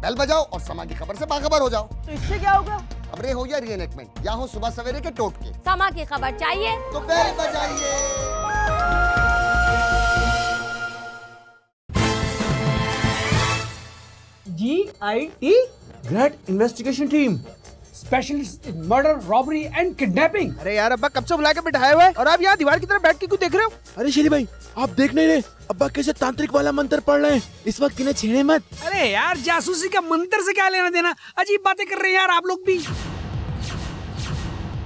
Bell बजाओ और समा की खबर से बाखबर हो जाओ। तो इससे क्या होगा? खबरें हो या रीएनएक्टमेंट या हो सुबह सवेरे के टोटके, समा की खबर चाहिए तो बेल बजाइए। GIT great investigation team, specialist in murder, robbery and kidnapping. अरे यार अब्बा कब से बुला के बिठाए हुए और आप यहाँ दीवार की तरफ बैठ के क्यों देख रहे हो? अरे शेरी भाई आप देख नहीं रहे अब्बा कैसे तांत्रिक वाला मंत्र पढ़ रहे हैं, इस वक्त इन्हें छेड़े मत। अरे यार जासूसी का मंत्र से क्या लेना देना, अजीब बातें कर रहे हैं यार आप लोग भी।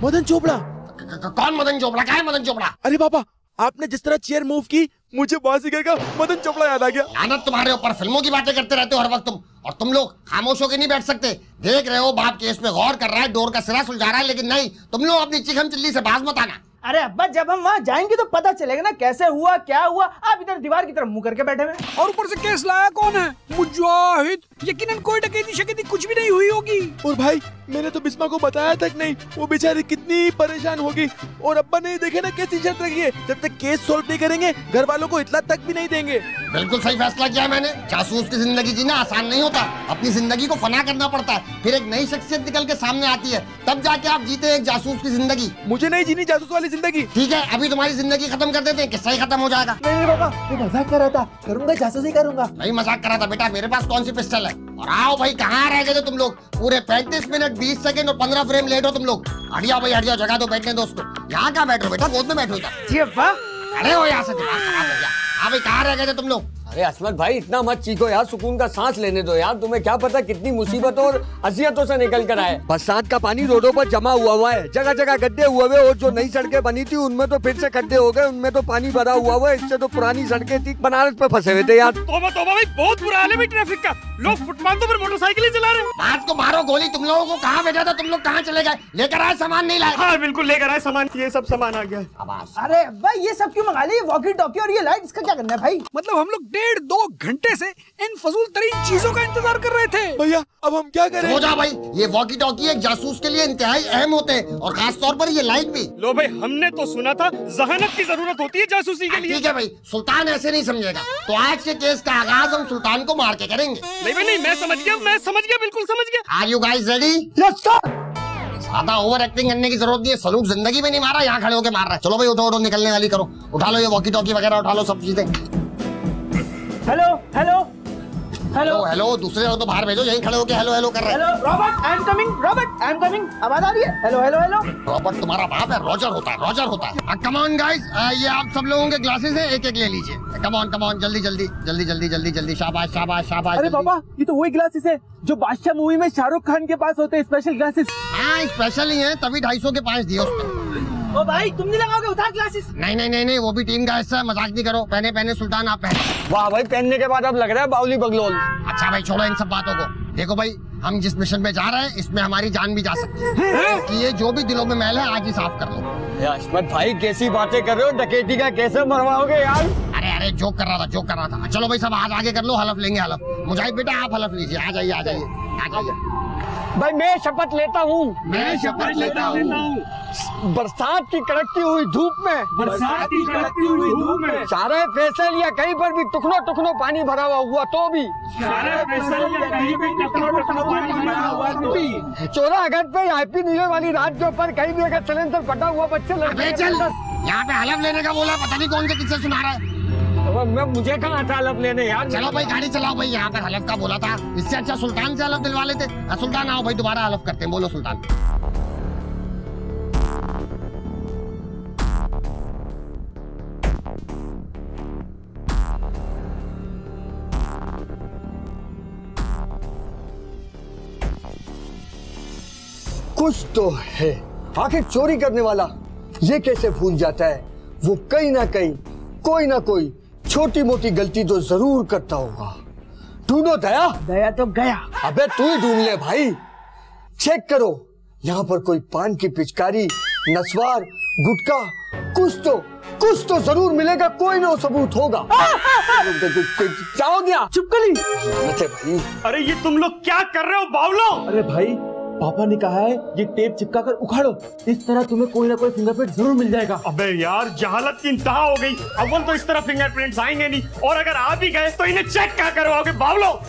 मदन चोपड़ा। कौन मदन चोपड़ा? क्या है मदन चोपड़ा? अरे पापा आपने जिस तरह चेयर मूव की मुझे बाजीगर का मदन चोपड़ा याद आ गया। लानत तुम्हारे ऊपर, फिल्मों की बातें करते रहते हो हर वक्त तुम, और तुम लोग खामोश होकर नहीं बैठ सकते। देख रहे हो बाप केस में गौर कर रहा है, डोर का सिरा सुलझा रहा है, लेकिन नहीं, तुम लोग अपनी चिकन चिल्ली से बाज मत आना। अरे अब्बा जब हम वहाँ जाएंगे तो पता चलेगा ना कैसे हुआ क्या हुआ। आप इधर दीवार की तरफ मुंह करके बैठे हुए। और ऊपर से केस लाया कौन है? मुजाहिद। यकीनन कोई डकैती शकैती कुछ भी नहीं हुई होगी। और भाई मैंने तो बिस्मा को बताया तक नहीं, वो बेचारी कितनी परेशान होगी। और अब्बा ने देखे ना कैसी शर्त रखी है, जब तक केस सोल्व नहीं करेंगे घर वालों को इतला तक भी नहीं देंगे। बिल्कुल सही फैसला किया मैंने। जासूस की जिंदगी जीना आसान नहीं होता, अपनी जिंदगी को फना करना पड़ता है, फिर एक नई शख्सियत निकल के सामने आती है, तब जाके आप जीते हैं एक जासूस की जिंदगी। मुझे नहीं जीनी जासूस वाली जिंदगी। ठीक है अभी तुम्हारी जिंदगी खत्म कर देते हैं, किस्सा ही खत्म हो जाएगा। नहीं पापा वो मजाक कर रहा था, करूंगा जासूसी करूंगा। नहीं मजाक कर रहा था बेटा, मेरे पास कौन सी पिस्टल है। और आओ भाई, कहाँ रह गए थे तुम लोग? पूरे 35 मिनट 20 सेकंड और 15 फ्रेम लेट हो तुम लोग। हटिया भाई हटिया, जगह दो बैठने दो उसको। यहाँ क्या बैठो बेटा, गोद में बैठो इधर। जी अब्बा। अरे हो यहाँ से, दिमाग खराब हो गया। हाँ भाई कहाँ रह गए थे तुम लोग? अरे असमत भाई इतना मत चीखो यार, सुकून का सांस लेने दो यार। तुम्हें क्या पता कितनी मुसीबतों और अजियतों से निकल कर आए। बरसात का पानी रोडों पर जमा हुआ है, जगह जगह गड्ढे हुए हुए, और जो नई सड़कें बनी थी उनमें तो फिर से गड्ढे हो गए, उनमें तो पानी भरा हुआ है। इससे तो पुरानी सड़कें थी बनारस पे फंसे हुए थे यार। तौबा तौबा भाई, बहुत बुरा हाल है भाई ट्रैफिक का। लोग फुटपाथों पर मोटरसाइकिल चला रहे हैं। बात को मारो गोली। तुम लोगों को कहाँ भेजा था? तुम लोग कहाँ चले गए? लेकर आए सामान? नहीं लाए? हाँ बिल्कुल लेकर आए सामान, ये सब सामान आ गया। अरे अब्बा ये सब क्यों मंगा लिया? वॉकी टॉकी और ये लाइट, इसका क्या करना है भाई? मतलब हम लोग 1.5-2 घंटे से इन फजूल तरीन चीजों का इंतजार कर रहे थे। भैया अब हम क्या करें? हो जा भाई, ये वॉकी टॉकी एक जासूस के लिए इंतहाई अहम होते हैं, और खास तौर पर ये लाइट भी। लो भाई हमने तो सुना था जहानत की जरूरत होती है जासूसी के लिए। ठीक है भाई, सुल्तान ऐसे नहीं समझेगा, तो आज के केस का आगाज हम सुल्तान को मार के करेंगे। नहीं भाई नहीं, मैं समझ गया, बिल्कुल समझ गया। Are you guys ready? Yes sir. ज्यादा ओवर एक्टिंग करने की जरूरत नहीं है। सलूक जिंदगी में नहीं मारा, यहाँ खड़े होकर मार रहा है। चलो भाई उठो उठो, निकलने वाली करो। उठा लो ये वॉकी टॉकी वगैरह, उठा लो सब चीजें। हेलो हेलो हेलो हेलो, दूसरे हो तो बाहर भेजो, यहीं खड़े होके हेलो हेलो कर रहे हैं। Hello Robert I am coming, Robert I am coming. आवाज आ रही है? Hello hello hello. रॉबर्ट तुम्हारा बाप है? रॉजर होता है, रॉजर होता है। कम ऑन गाइस, ये आप सब लोगों के ग्लासेस हैं, एक एक ले लीजिए। कम ऑन जल्दी जल्दी जल्दी जल्दी जल्दी जल्दी। शाबाश शाबाश शाबाश। अरे पापा ये तो वही ग्लासेस है जो बादशाह मूवी में शाहरुख खान के पास होते हैं, स्पेशल ग्लासेस। हाँ स्पेशल ही है, तभी 250 के 5 दिए उसने। ओ भाई तुम नहीं लगाओगे? उतार ग्लासेस। नहीं, वो भी टीम का हिस्सा है, मजाक नहीं करो। पहने सुल्तान आप पहने। वाह भाई, पहनने के बाद अब लग रहा है बाउली बगलोल। अच्छा भाई छोड़ो इन सब बातों को। देखो भाई, हम जिस मिशन पे जा रहे हैं इसमें हमारी जान भी जा सकती है, इसलिए जो भी दिलों में मैल है आज ही साफ कर लो। असमत भाई कैसी बातें कर रहे हो, डकैती का कैसे मरवाओगे यार? अरे जोक कर रहा था। चलो भाई सब हाथ आगे कर लो, हलफ लेंगे हलफ। मुजाहिद बेटा आप हलफ लीजिए, आ जाइए। भाई मैं शपथ लेता हूँ, मैं शपथ लेता हूँ बरसात की कड़कती हुई धूप में सारे फैसल या कहीं पर भी टुकड़ों पानी भरा हुआ तो भी 14 अगस्त पे हैप्पी न्यू ईयर वाली रात के ऊपर कहीं भी अगर सिलेंडर फटा हुआ बच्चे यहाँ पे हलफ लेने का बोला, पता नहीं कौन से किस्से सुना रहा है। मैं मुझे कहाँ आता हलफ लेने यार? चलो भाई गाड़ी चलाओ भाई, यहाँ पर हलफ का बोला था, इससे अच्छा सुल्तान से हलफ दिलवा लेते। सुल्तान आओ भाई, दोबारा हलफ करते हैं। बोलो सुल्तान। कुछ तो है, आखिर चोरी करने वाला ये कैसे भूल जाता है? वो कहीं ना कहीं कोई ना कोई छोटी मोटी गलती तो जरूर करता होगा। ढूंढो दया। दया तो गया। अबे तू ही ढूंढ ले भाई। चेक करो, यहाँ पर कोई पान की पिचकारी, नस्वार, गुटखा, कुछ तो जरूर मिलेगा, कोई ना सबूत होगा। जाओ दिया, चुप कर ली। भाई अरे ये तुम लोग क्या कर रहे हो बावलो? अरे भाई पापा ने कहा है ये टेप चिपका कर उखाड़ो, इस तरह तुम्हें कोई ना कोई फिंगरप्रिंट जरूर मिल जाएगा। अबे यार जहालत की इंतहा हो गई। अव्वल तो इस तरह फिंगरप्रिंट्स आएंगे नहीं, और अगर आ भी गए तो इन्हें चेक क्या करवाओगे बावलो?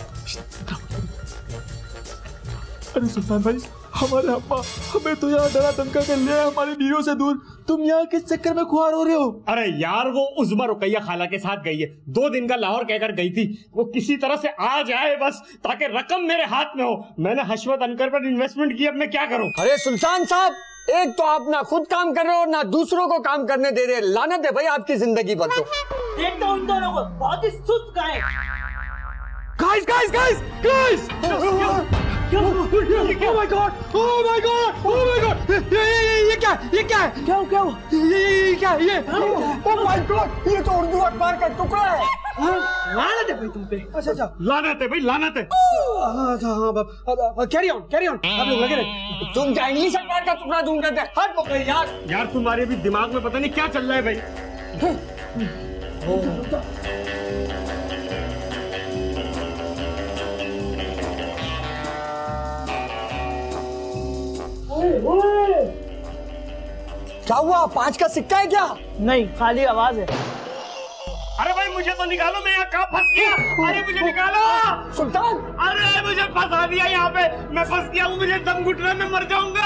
अरे सुल्तान भाई, हमारे अम्मा हमें तो यहाँ डरा धमका कर लिया है हमारी बीवियों से दूर। तुम यहाँ किस चक्कर में खुआर हो रहे हो? अरे यार वो उज़्मा रुकैया खाला के साथ गई है, 2 दिन का लाहौर कहकर गई थी। वो किसी तरह से आ जाए बस, ताकि रकम मेरे हाथ में हो। मैंने हशमत अनकर पर इन्वेस्टमेंट की, अब मैं क्या करूं? अरे सुल्तान साहब, एक तो आप ना खुद काम कर रहे हो ना दूसरों को काम करने दे रहे। लानत है भाई आपकी जिंदगी पर। तो एक तो उन दोनों को बहुत ही सुस्त का है। Guys guys guys guys! Oh my God! Oh my God! Oh my God! ये क्या? ये क्या है? क्या हुआ? ये क्या? ये Oh my God! ये तो उर्दू अखबार का टुकड़ा है। लानत है भाई तुम पे। अच्छा लानत है भाई, लानत है। कैरी ऑन आप लोग लगे रहे। तुम क्या इंग्लिश अखबार का टुकड़ा ढूंढ रहे थे? हट पकड़े यार। यार तुम्हारे भी दिमाग में पता नहीं क्या चल रहा है भाई। क्या हुआ? 5 का सिक्का है क्या? नहीं, खाली आवाज है। अरे भाई मुझे तो निकालो, मैं यहाँ कहाँ फंस गया? अरे मुझे निकालो सुल्तान! अरे मुझे फंसा दिया यहाँ पे, मैं फंस गया हूँ, मुझे दम घुट रहा है, मैं मर जाऊंगा।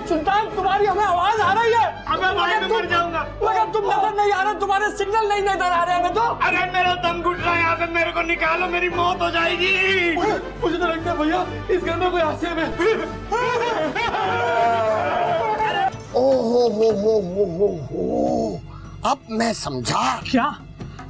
सुल्तान तुम्हारी हमें आवाज आ रही है। अबे भाई मैं मर जाऊंगा। मगर तुम नजर नहीं आ रहे, तुम्हारे सिग्नल नहीं नजर आ रहे हमें तो। अरे मेरा दम घुट रहा है यहाँ पे, मेरे को निकालो, मेरी मौत हो जाएगी। मुझे तो लगता है भैया इस घर में कोई हास्य में। ओ, अब मैं समझा। क्या?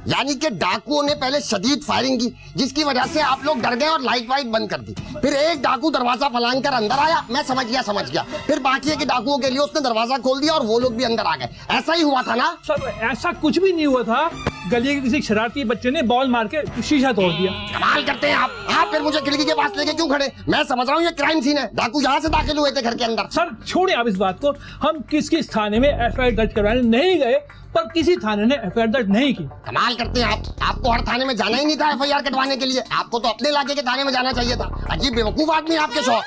यानी कि डाकुओं ने पहले शदीद फायरिंग की, जिसकी वजह से आप लोग डर गए और लाइट वाइट बंद कर दी। फिर एक डाकू दरवाजा फलांग कर अंदर आया, मैं समझ गया। फिर बाकी के डाकुओं के लिए उसने दरवाजा खोल दिया और वो लोग भी अंदर आ गए। ऐसा ही हुआ था ना? सर ऐसा कुछ भी नहीं हुआ था। गली के किसी शरारती बच्चे ने बॉल मार के शीशा तोड़ दिया। कमाल करते हैं आप फिर मुझे खिड़की के पास लेके क्यों खड़े? मैं समझ रहा हूँ ये क्राइम सीन है, डाकू यहाँ से दाखिल हुए थे घर के अंदर। सर छोड़े आप इस बात को। हम किस थाने में एफआईआर दर्ज करवाने नहीं गए, पर किसी थाने ने एफआईआर दर्ज नहीं की। कमाल करते हैं आपको हर थाने में जाना ही नहीं था एफआईआर कटवाने के लिए। आपको तो अपने इलाके के थाने में जाना चाहिए था। अजीब बेवकूफ आदमी आपके शौक।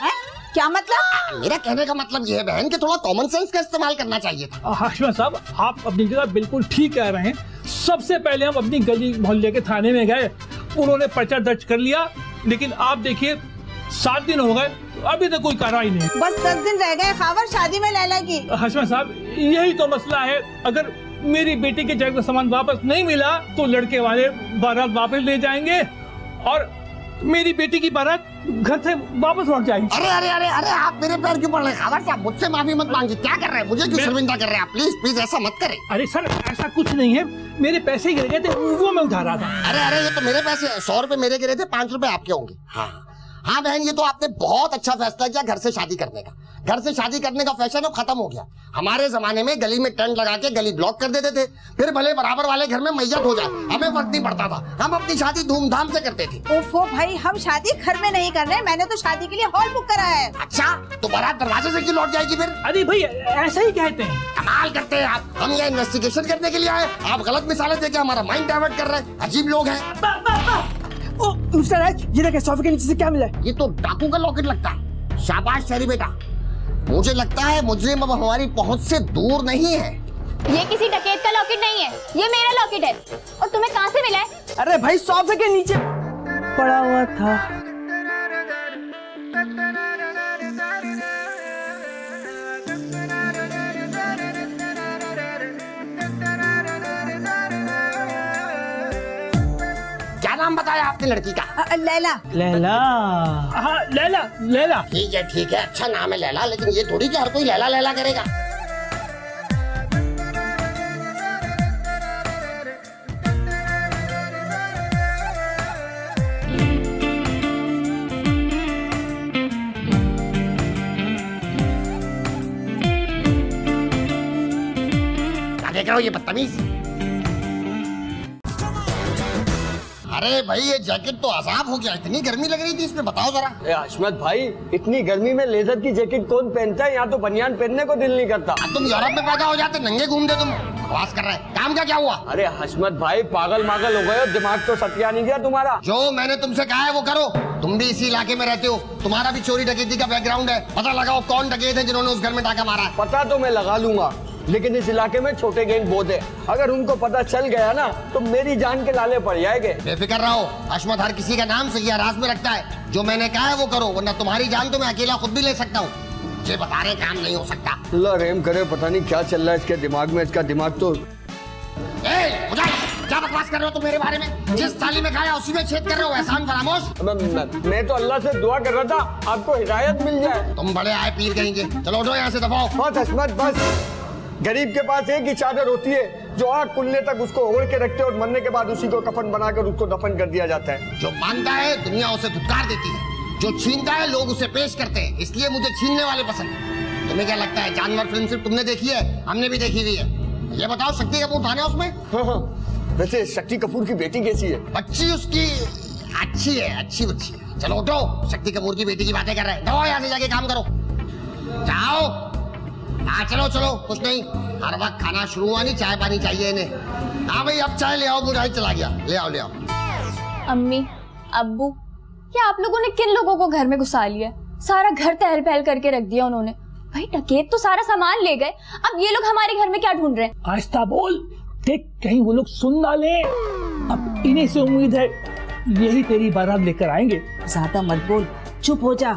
क्या मतलब? मेरा कहने का मतलब ये है बहन कि थोड़ा कॉमन सेंस का इस्तेमाल करना चाहिए था। हाशमा साहब, आप अपनी जगह बिल्कुल ठीक कह रहे हैं। सबसे पहले हम अपनी गली मोहल्ले के थाने में गए, उन्होंने पर्चा दर्ज कर लिया, लेकिन आप देखिए 7 दिन हो गए, अभी तक कोई कार्रवाई नहीं। बस 10 दिन रह गए खावर शादी में लैला की। हाशमा साहब, यही तो मसला है। अगर मेरी बेटी के जैक का सामान वापस नहीं मिला तो लड़के वाले बारात वापस ले जाएंगे और मेरी बेटी की बारात घर से वापस लौट जाएगी। अरे आप मेरे पैर क्यों पड़ रहे हैं? खावर साहब मुझसे माफी मत मांगिए। क्या कर रहे हैं? मुझे क्यों शर्मिंदा कर रहे हैं आप? प्लीज ऐसा मत करें। अरे सर ऐसा कुछ नहीं है, मेरे पैसे ही गिर गए थे, वो मैं उठा रहा था। अरे ये तो मेरे पैसे हैं। 100 रुपए मेरे गिरे थे, 5 रुपए आपके होंगे। हाँ बहन, ये तो आपने बहुत अच्छा फैसला किया घर से शादी करने का। घर से शादी करने का फैशन अब खत्म हो गया। हमारे जमाने में गली में टेंट लगा के गली ब्लॉक कर देते थे, फिर भले बराबर वाले घर में मैयत हो जाए, हमें फर्क नहीं पड़ता था। हम अपनी शादी धूमधाम से करते थे। ओफो भाई, हम शादी घर में नहीं कर रहे, मैंने तो शादी के लिए हॉल बुक करा है। अच्छा, तो बारात दरवाजे से क्यों लौट जाएगी फिर? अरे भाई ऐसा ही कहते हैं। कमाल करते हैं आप। हम यहाँ इन्वेस्टिगेशन करने के लिए आए, आप गलत मिसालें देके हमारा माइंड डाइवर्ट कर रहे हैं। अजीब लोग हैं। मिस्टर राज, ये देखिए सोफे के नीचे से क्या मिला है? ये तो डाकू का लॉकेट लगता है। शाबाश शहरी बेटा, मुझे लगता है मुजरिम अब हमारी पहुंच से दूर नहीं है। ये किसी डकैत का लॉकेट नहीं है, ये मेरा लॉकेट है। और तुम्हें कहाँ से मिला है? अरे भाई सोफे के नीचे पड़ा हुआ था। क्या नाम बताया आपने लड़की का? लैला। लैला? हाँ लैला। ठीक है, अच्छा नाम है लैला, लेकिन ये थोड़ी कि हर कोई लैला लैला करेगा। क्या देख रहे हो ये बदतमीज? अरे भाई ये जैकेट तो अजाब हो गया, इतनी गर्मी लग रही थी इसमें, बताओ जरा। हशमत भाई, इतनी गर्मी में लेदर की जैकेट कौन पहनता है? यहाँ तो बनियान पहनने को दिल नहीं करता। तुम यूरोप में पैदा हो जाते, नंगे घूमते, तुम बकवास कर रहे हैं। काम का क्या हुआ? अरे हशमत भाई, पागल मागल हो गए हो, दिमाग तो सटिया नहीं गया तुम्हारा। जो मैंने तुमसे कहा है वो करो। तुम भी इसी इलाके में रहते हो, तुम्हारा भी चोरी डकैती का बैकग्राउंड है। पता लगाओ कौन डकैत है जिन्होंने उस घर में डाका मारा है। पता तो मैं लगा लूंगा, लेकिन इस इलाके में छोटे गैंग बहुत है, अगर उनको पता चल गया ना तो मेरी जान के लाले पड़ जाएंगे। बेफिक्र रहो, हशमत हर किसी का नाम सही राज में रखता है। जो मैंने कहा है वो करो, वरना तुम्हारी जान तो मैं अकेला खुद भी ले सकता हूँ। मुझे बता रहे काम नहीं हो सकता। अल्लाह रहम करे, पता नहीं क्या चल रहा है इसके दिमाग में। इसका दिमाग तो क्या बकवास कर रहे हो तुम मेरे बारे में? जिस थाली में खाया उसी में छेद कर रहे हो। एहसान फरामोश। मैं तो अल्लाह से दुआ कर रहा था आपको हिदायत मिल जाए। तुम बड़े आए पीर कहेंगे। चलो उठो यहाँ से, दफाओ। बस हशमत बस। गरीब के पास एक ही चादर होती है जो आग खुलने तक उसको ओढ़ के रखते और मरने के बाद उसी को कफन बनाकर उसको दफन कर दिया जाता है। जो मानता है दुनिया उसे धुतकार देती है, जो छीनता है लोग उसे पेश करते हैं। इसलिए मुझे छीनने वाले पसंद है। तुम्हें क्या लगता है जानवर फिल्म सिर्फ तुमने देखी है? हमने भी देखी हुई है। ये बताओ शक्ति कपूर था ना उसमें? हाँ। वैसे शक्ति कपूर की बेटी कैसी है? बच्ची उसकी अच्छी है, अच्छी बच्ची है। चलो उठो, शक्ति कपूर की बेटी की बातें कर रहे हैं। जाओ यहाँ से, जाके काम करो, जाओ। हाँ चलो चलो, कुछ नहीं, हर वक्त खाना शुरू हुआ नहीं, चाय पानी चाहिए इन्हें। हाँ भाई अब चाय ले आओ, मुझे चला गया। ले आओ ले आओ। अम्मी, अब्बू, क्या आप लोगों ने किन लोगों को घर में घुसा लिया? सारा घर तहल पहल करके रख दिया उन्होंने। भाई डकैत तो सारा सामान ले गए, अब ये लोग हमारे घर में क्या ढूंढ रहे हैं? आहिस्ता बोल, देख कहीं वो लोग सुन ना ले। अब इन्हीं से उम्मीद है यही तेरी बारात लेकर आएंगे। ज्यादा मत बोल, चुप हो जा।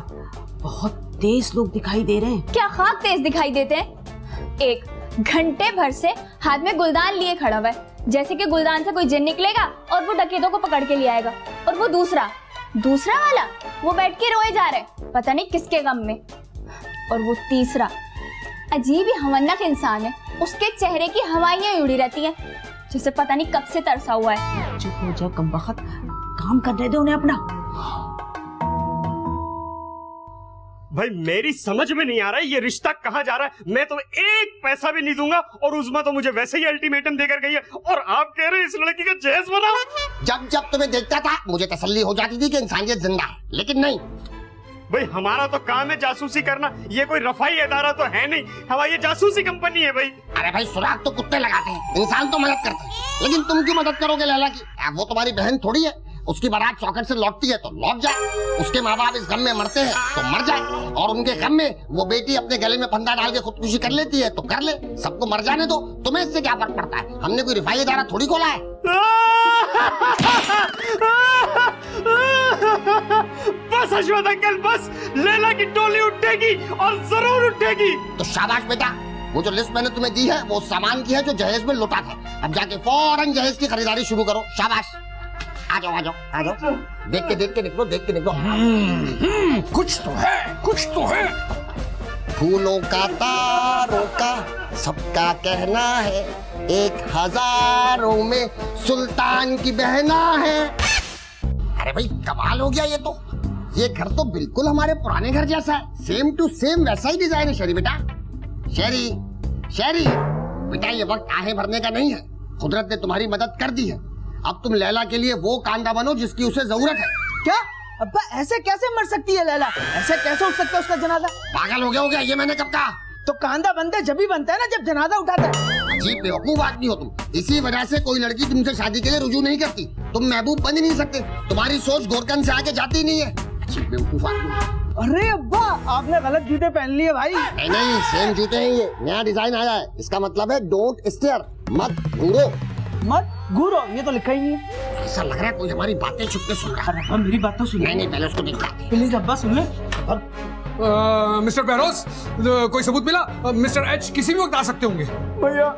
बहुत तेज लोग दिखाई दे रहे हैं। क्या खाक तेज दिखाई देते हैं? एक घंटे भर से हाथ में गुलदान लिए खड़ा हुआ है, जैसे कि गुलदान से कोई जिन निकलेगा और वो डकैतों को पकड़ के ले आएगा। और वो दूसरा वाला वो बैठ के रोए जा रहे, पता नहीं किसके गम में। और वो तीसरा अजीब ही हवन्नक इंसान है, उसके चेहरे की हवाइयां उड़ी रहती हैं, जिसे पता नहीं कब से तरसा हुआ है। चुप हो जा कमबख्त, काम करने दो उन्हें अपना। भाई मेरी समझ में नहीं आ रहा है ये रिश्ता कहाँ जा रहा है। मैं तो एक पैसा भी नहीं दूंगा और उज़मा तो मुझे वैसे ही अल्टीमेटम देकर गई है, और आप कह रहे हैं इस लड़की का जहेज बनाओ। जब जब तुम्हें देखता था मुझे तसल्ली हो जाती थी कि इंसानियत जिंदा है, लेकिन नहीं। भाई हमारा तो काम है जासूसी करना, ये कोई रफाई अदारा तो है नहीं, हमारी ये जासूसी कंपनी है भाई। अरे भाई सुराग तो कुत्ते लगाते हैं, इंसान तो मदद करते हैं, लेकिन तुम क्यों मदद करोगे लैला की? वो तुम्हारी बहन थोड़ी है। उसकी बारात चौखट से लौटती है तो लौट जाए, उसके माँ बाप इस गम में मरते हैं तो मर जाए, और उनके गम में वो बेटी अपने गले में फंदा डाल के खुदकुशी कर लेती है तो कर ले। सबको मर जाने दो, तुम्हें इससे क्या फर्क पड़ता है? हमने कोई रिफाई अदारा थोड़ी खोला है। बस हशमत अंकल बस, लैला की टोली उठेगी और जरूर उठेगी। तो शाबाश बेटा, वो जो लिस्ट मैंने तुम्हें दी है वो सामान की है जो जहेज में लुटा था। अब जाके फौरन जहेज की खरीदारी शुरू करो। शाबाश, आ जाओ आ जाओ आ जाओ। देख के निकलो, देख के निकलो। कुछ तो है। फूलों का तारों का सबका कहना है, 1000 में सुल्तान की बहना है। अरे भाई कमाल हो गया ये तो। ये घर तो बिल्कुल हमारे पुराने घर जैसा है, सेम टू सेम वैसा ही डिजाइन है। शरी बेटा, शरी बेटा, ये वक्त आहें भरने का नहीं है। कुदरत ने तुम्हारी मदद कर दी है, अब तुम लैला के लिए वो कांदा बनो जिसकी उसे जरूरत है। क्या अब्बा, ऐसे कैसे मर सकती है लैला? ऐसे कैसे उठ सकता है उसका जनाजा? पागल हो गया ये मैंने कब कहा? तो कांदा बनता जब ही बनता है ना जब जनाजा उठाता है। अजीब बेवकूफ आदमी हो तुम, इसी वजह से कोई लड़की तुमसे शादी के लिए रुजू नहीं करती। तुम महबूब बन ही नहीं सकते, तुम्हारी सोच गोरकन से आगे जाती नहीं है। अजीब बेवकूफ आदमी। अरे अब्बा, आपने गलत जूते पहन लिए भाई। नहीं, सेम जूते हैं ये, नया डिजाइन आया है। इसका मतलब है डोंट स्टेयर, मत घूरो। मत घूरो, ये तो लिखा ही नहीं है। ऐसा लग रहा है कोई हमारी बातें छुप के सुन रहा है। अब्बा मेरी बात तो सुन। नहीं पहले उसको दिखाते। प्लीज अब्बा सुन ले। मिस्टर बेरोस, कोई सबूत मिला? मिस्टर एच किसी भी वक्त आ सकते होंगे। भैया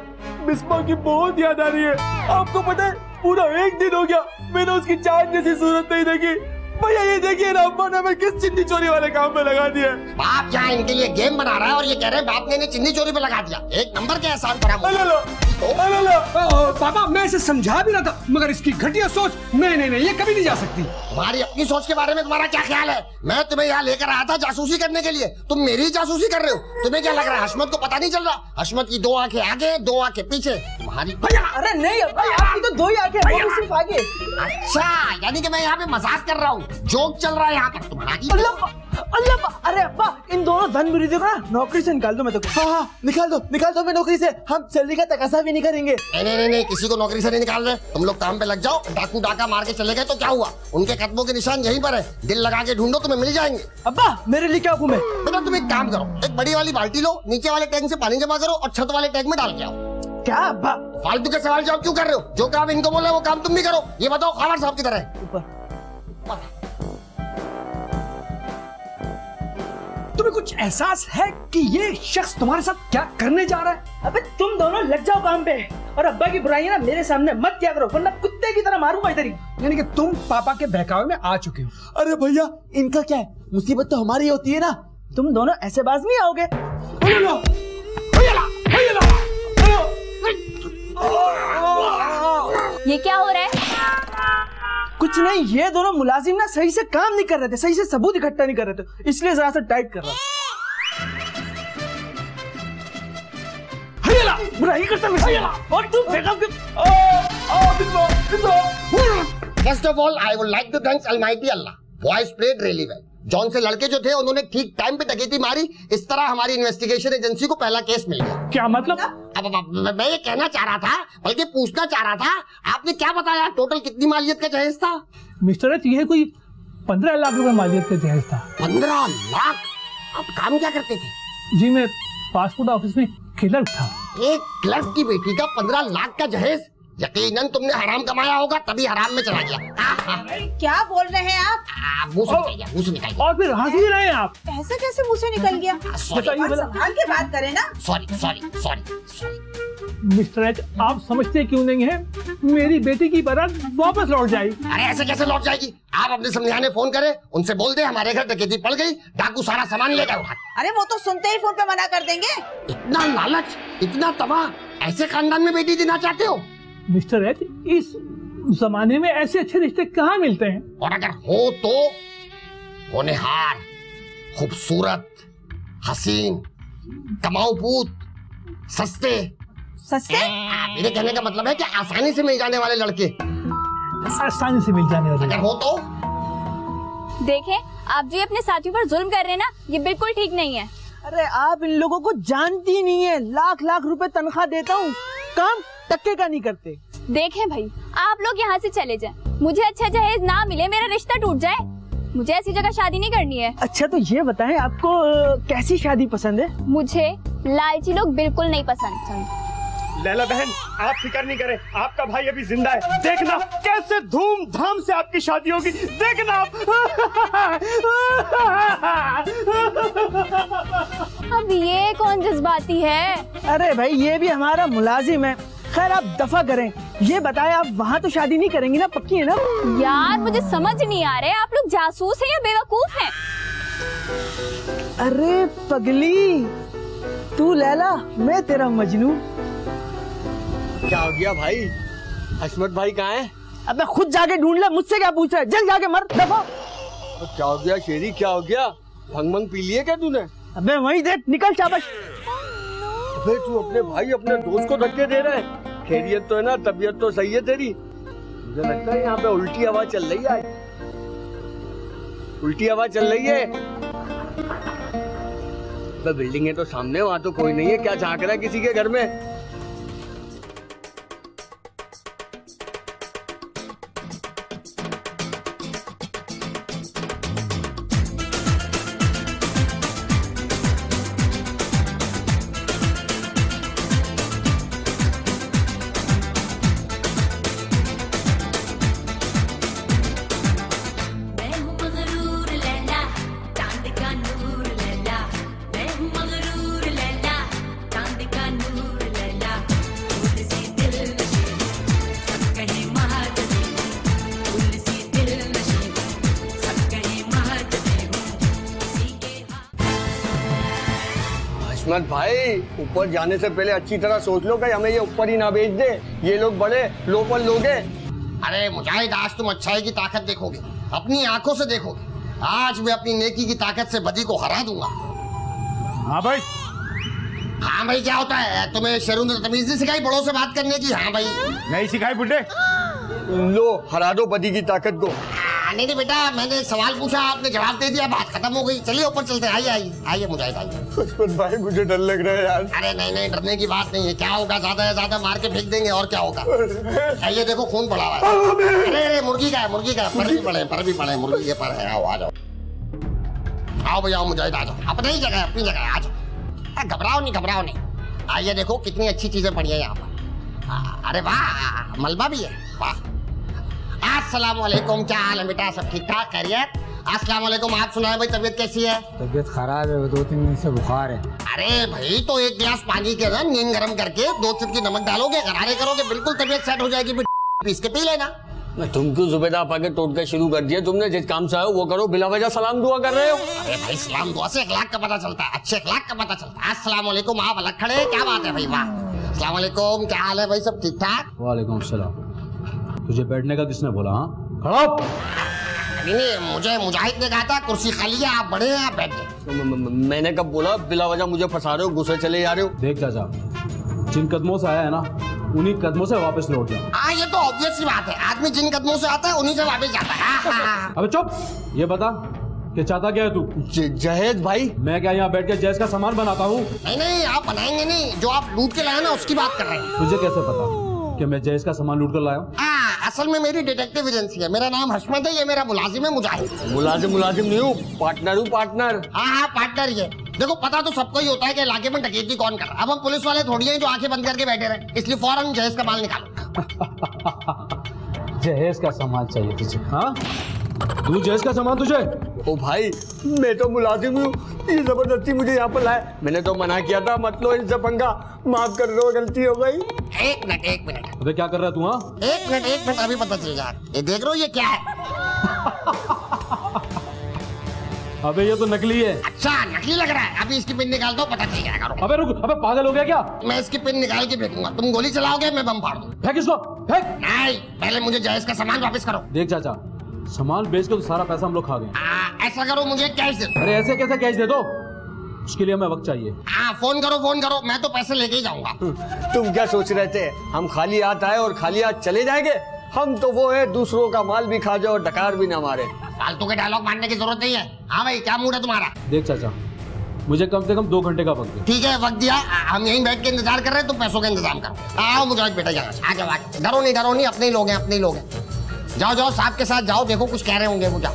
बिस्मा की बहुत याद आ रही है। आपको पता है पूरा 1 दिन हो गया मैंने उसकी चांद जैसी सूरत नहीं देखी। भैया ये देखिए ना, अब्बा ने हमें किस चिन्नी चोरी वाले काम पे लगा दिया। बाप यहाँ इनके लिए गेम बना रहा है और ये कह रहे हैं बाप ने इन्हें चिन्नी चोरी पे लगा दिया। एक नंबर के एहसान पापा मैं इसे समझा भी रहा था, मगर इसकी घटिया सोच नहीं ये कभी नहीं जा सकती। तुम्हारी अपनी सोच के बारे में तुम्हारा क्या ख्याल है? मैं तुम्हें यहाँ लेकर आया था जासूसी करने के लिए, तुम मेरी जासूसी कर रहे हो। तुम्हें क्या लग रहा है हशमत को पता नहीं चल रहा? हशमत की 2 आंखें आगे 2 आंखें पीछे। तुम्हारी अरे नहीं अब्बा, आपकी तो 2 ही आंखें, वो भी सिर्फ आगे। अच्छा, यानी कि मैं यहाँ पे मजाक कर रहा हूँ, जोक चल रहा है यहाँ पर तुम्हारी। अल्लाह, अरे अब्बा इन दोनों धन मुरीदों को ना नौकरी से निकाल दो। मैं तो हाँ, निकाल दो मैं नौकरी से। हम सैलरी का तकाजा भी नहीं करेंगे। नहीं, किसी को नौकरी से नहीं निकाल रहे। तुम लोग काम पे लग जाओ। डाकू डाका मार के चले गए तो क्या हुआ? उनके कदमों के निशान यहीं पर है। दिल लगा के ढूंढो, तुम्हें मिल जाएंगे। अब्बा मेरे लिए क्या हुक्म है? बेटा तुम एक काम करो, एक बड़ी वाली बाल्टी लो, नीचे वाले टैंक से पानी जमा करो और छत वाले टैंक में डाल के आओ। क्या अब्बा? फालतू के सवाल जवाब क्यों कर रहे हो? जो काम इनको बोला वो काम तुम भी करो। ये बताओ खबर साहब किधर है? ऊपर। तुम्हें कुछ एहसास है कि ये शख्स तुम्हारे साथ क्या करने जा रहा है? अबे तुम दोनों लग जाओ काम पे और अब्बा की बुराई ना मेरे सामने मत किया करो, वरना कुत्ते की तरह मारूंगा इधर ही। यानी कि तुम पापा के बहकावे में आ चुके हो। अरे भैया इनका क्या है, मुसीबत तो हमारी होती है ना। तुम दोनों ऐसे बाज नहीं आओगे। ये क्या हो रहा है? कुछ नहीं, ये दोनों मुलाजिम ना सही से काम नहीं कर रहे थे, सही से सबूत इकट्ठा नहीं कर रहे थे, इसलिए जरा सा टाइट कर रहा। बुराई करता और तू first of all I would like to thanks almighty Allah. Boys played really well. John से लड़के जो थे उन्होंने ठीक टाइम पे डकैती मारी, इस तरह हमारी इन्वेस्टिगेशन एजेंसी को पहला केस मिल गया। क्या मतलब? अब मैं ये कहना चाह रहा था, बल्कि पूछना चाह रहा था, आपने क्या बताया टोटल कितनी मालियत का जहेज था? मिस्टर एच, ये कोई 15 लाख रुपए मालियत का जहेज था। 15 लाख? आप काम क्या करते थे? जी मैं पासपोर्ट ऑफिस में क्लर्क था। एक क्लर्क की बेटी का 15 लाख का जहेज? यकीनन तुमने हराम कमाया होगा, तभी हराम में चला गया। क्या बोल रहे हैं आप? मुंह से निकल गया। और फिर हंस ही रहे हैं आप। ऐसे कैसे मुंह से निकल गया? संभाल के बात करें ना। सॉरी। मिस्टर एच, आप समझते क्यों नहीं है? मेरी बेटी की बारात वापस लौट जाएगी। अरे ऐसे कैसे लौट जाएगी? आप अपने समझाने फोन करें, उनसे बोल दे हमारे घर डकैती पड़ गई, डाकू सारा सामान ले गया। अरे वो तो सुनते ही फोन पे मना कर देंगे। इतना लालच, इतना तबाह, ऐसे खानदान में बेटी देना चाहते हो? मिस्टर एच, इस जमाने में ऐसे अच्छे रिश्ते कहाँ मिलते हैं? और अगर हो तो होनहार, खूबसूरत, हसीन, कमाऊपूत, सस्ते। मेरे कहने का मतलब है कि आसानी से मिल जाने वाले लड़के। आसानी से मिल जाने वाले अगर हो तो? देखें, आप जो अपने साथियों पर जुल्म कर रहे हैं ना, ये बिल्कुल ठीक नहीं है। अरे आप इन लोगों को जानती नहीं है, लाख लाख रुपए तनख्वाह देता हूँ, काम टक्के का नहीं करते। देखें भाई, आप लोग यहाँ से चले जाएं। मुझे अच्छा जहेज ना मिले, मेरा रिश्ता टूट जाए, मुझे ऐसी जगह शादी नहीं करनी है। अच्छा तो ये बताएं, आपको कैसी शादी पसंद है? मुझे लालची लोग बिल्कुल नहीं पसंद। लैला बहन, आप फिक्र नहीं करें, आपका भाई अभी जिंदा है। देखना कैसे धूमधाम से आपकी शादी होगी, देखना आप। अब ये कौन जज्बाती है? अरे भाई ये भी हमारा मुलाजिम है। खैर आप दफा करें, ये बताएं आप वहाँ तो शादी नहीं करेंगी ना, पक्की है ना? यार मुझे समझ नहीं आ रहे, आप लोग जासूस हैं या बेवकूफ हैं? अरे पगली, तू लैला, मैं तेरा मजनू। क्या हो गया भाई? हशमत भाई कहाँ है? अबे खुद जाके ढूंढ ले, मुझसे क्या पूछ रहा है? जल्द जाके मर, दफा। तो क्या हो गया शेरी, क्या हो गया? भंग पी लिए क्या तूने? अबे वहीं देख, निकल शाबाश। अबे तू अपने भाई अपने दोस्त को धक्के दे रहा है? खैरियत तो है ना, तबीयत तो सही है तेरी? मुझे लगता है यहाँ पे उल्टी हवा चल रही है। उल्टी हवा चल रही है। बिल्डिंग है तो सामने, वहाँ तो कोई नहीं है, क्या झांक रहा है किसी के घर में? हशमत भाई, ऊपर जाने से पहले अच्छी तरह सोच लो कि हमें ये ऊपर ही ना भेज दे। ये लोग बड़े लोफर लोग हैं। अरे मुजाहिद, आज तुम अच्छाई की ताकत देखोगे, अपनी आंखों से देखोगे। आज मैं अपनी नेकी की ताकत से बदी को हरा दूंगा। हाँ भाई। हाँ भाई क्या होता है? तुम्हें शर्म तमीज नहीं सिखाई बड़ों से बात करने की? हाँ भाई नहीं सिखाई बुड्ढे। लो हरा दो बदी की ताकत को। नहीं बेटा, मैंने एक सवाल पूछा, आपने जवाब दे दिया, बात खत्म हो गई। चलिए ऊपर चलते हैं। आइए आइए आइए मुजाहिद आइए। हशमत भाई मुझे डर लग रहा है यार। अरे नहीं नहीं, डरने की बात नहीं है। क्या होगा, ज्यादा है ज्यादा मार के फेंक देंगे और क्या होगा। ये देखो खून पड़ा हुआ है। अरे मुर्गी का है, मुर्गी का पर भी पड़े मुर्गी के पर है। आओ आ जाओ, आओ भैया मुजाहिद आ जाओ। अपनी जगह आ जाओ। घबराओ नहीं। आइए देखो कितनी अच्छी चीजें पड़ी है यहाँ पर। अरे वाह, मलबा भी है, वाह। अस्सलाम वालेकुम, क्या हाल है बेटा, सब ठीक ठाक खैरियत? अस्सलाम वालेकुम, आप सुनाए भाई, तबीयत कैसी है? तबीयत खराब है, 2-3 दिन से बुखार है। अरे भाई तो एक गिलास पानी के ना नींद गर्म करके 2 चुटकी नमक डालोगे, गरारे करोगे, बिल्कुल तबीयत सेट हो जाएगी। पीस के पी लेना। तुम क्यों जुबेदा पाके टोट के शुरू कर दिया? तुमने जिस काम से आए वो करो, बिला वजह सलाम दुआ कर रहे हो। अरे भाई सलाम दुआ से अखलाक का पता चलता है, अच्छे अखलाक का पता चलता है। अस्सलाम वालेकुम, आप अलग खड़े, क्या बात है भाई? वाह, अस्सलाम वालेकुम, क्या हाल है भाई, सब ठीक ठाक? वालेकुम सलाम। तुझे बैठने का किसने बोला? हाँ खड़ा हो। नहीं, मुझे मुजाहिद ने कहा था कुर्सी खाली है, आप बड़े हैं, आप बैठ जाए। मैंने कब बोला? बिला वजह मुझे फंसा रहे हो, गुस्से चले जा रहे हो। देख चाचा, जिन कदमों से आया है ना, उन्हीं कदमों से वापस लौट जा। हाँ ये तो ऑब्वियस सी बात है, आदमी जिन कदमों से आता है उन्हीं से वापस जाता है। अबे चुप, ये बता कि चाहता क्या है तू? जहेज भाई, मैं क्या यहाँ बैठ के जहेज का सामान बनाता हूँ? नहीं, आप बनाएंगे नहीं, जो आप लूट के लाए ना उसकी बात कर रहे हैं। तुझे कैसे पता कि मैं जहेज का सामान लूट कर लाया हूँ? असल में मेरी डिटेक्टिव एजेंसी है, मेरा नाम हशमत है, ये मेरा मुलाजिम है मुजाहिद। मुलाजिम नहीं हूँ, पार्टनर हूँ, पार्टनर। हाँ पार्टनर ही है। देखो पता तो सबको ही होता है कि इलाके में डकैती कौन कर रहा है। अब हम पुलिस वाले थोड़ी हैं जो आंखें बंद करके बैठे रहे, इसलिए फौरन जहेज का माल निकालो। जहेज का सामान चाहिए तुझे? हाँ तू जहेज का सामान तुझे? ओ भाई मैं तो मुलाजिम हूँ, ये जबरदस्ती मुझे यहाँ पर लाया। मैंने तो मना किया था, मत लो इनसे पंगा, माफ कर दो, गलती हो गई। एक मिनट। अबे क्या कर रहा है तू? हाँ एक मिनट, अभी पता चल जाएगा। ये देख रहे हो ये क्या है? अबे ये तो नकली है। अच्छा नकली लग रहा है, अभी इसकी पिन निकाल दो, पता चल जाएगा। अबे रुक, अबे पागल हो गया क्या? मैं इसकी पिन निकाल के फेंकूंगा, तुम गोली चलाओगे, मैं बम फाड़ दूंगा। फेंक इसको, फेंक। नहीं, पहले मुझे जहेज का सामान वापस करो। देख चाचा, सामान बेच के तो सारा पैसा हम लोग खा गए। ऐसा करो, मुझे कैश दे। अरे ऐसे कैसे कैश दे दो? उसके लिए हमें वक्त चाहिए। हाँ फोन करो, मैं तो पैसे लेके ही जाऊंगा। तुम क्या सोच रहे थे हम खाली हाथ आए और खाली हाथ चले जाएंगे? हम तो वो है दूसरों का माल भी खा जाओ और डकार भी ना मारे। फालतू के डायलॉग मारने की जरूरत नहीं है। हाँ भाई क्या मूड है तुम्हारा? देख चाचा, मुझे कम से कम 2 घंटे का वक्त दे। ठीक है वक्त दिया, हम यहीं बैठ के इंतजार कर रहे हैं, तुम पैसों का इंतजाम करो। आओ मुझे बेटा, आ जाओ। डरो नहीं, अपने ही लोग हैं। जाओ साहब के साथ जाओ, देखो कुछ कह रहे होंगे वो। जाओ।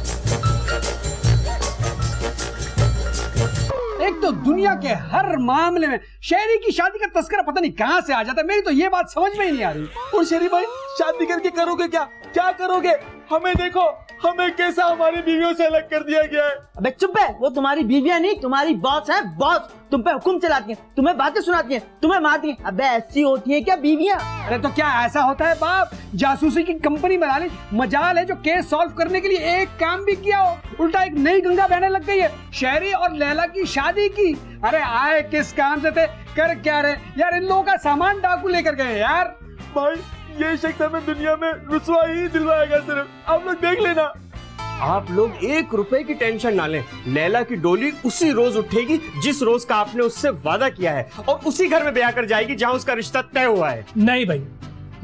एक तो दुनिया के हर मामले में शेरी की शादी का तस्करा पता नहीं कहाँ से आ जाता है, मेरी तो ये बात समझ में ही नहीं आ रही। और शेरी भाई शादी करके करोगे क्या करोगे? हमें देखो, हमें कैसा हमारी बीवियों से अलग कर दिया गया है। अबे चुप है, वो तुम्हारी बीवियां नहीं, तुम्हारी बॉस है, बॉस। तुम पे हुक्म चलाती हैं, तुम्हें बातें सुनाती हैं, तुम्हें मारती हैं। अबे ऐसी होती है क्या बीवियां? अरे तो क्या ऐसा होता है बाप? जासूसी की कंपनी बना ली, मजाल है जो केस सॉल्व करने के लिए एक काम भी किया हो, उल्टा एक नई गंगा बहने लग गई है, शेरी और लैला की शादी की। अरे आए किस काम से थे, कर क्या रहे यार? इन लोगों का सामान डाकू लेकर गए यार। भाई ये शख्स हमें दुनिया में रुसवाई दिलवाएगा सिर्फ, आप लोग देख लेना। आप लोग 1 रुपए की टेंशन ना लें, लैला की डोली उसी रोज उठेगी जिस रोज का आपने उससे वादा किया है, और उसी घर में ब्याह कर जाएगी जहां उसका रिश्ता तय हुआ है। नहीं भाई,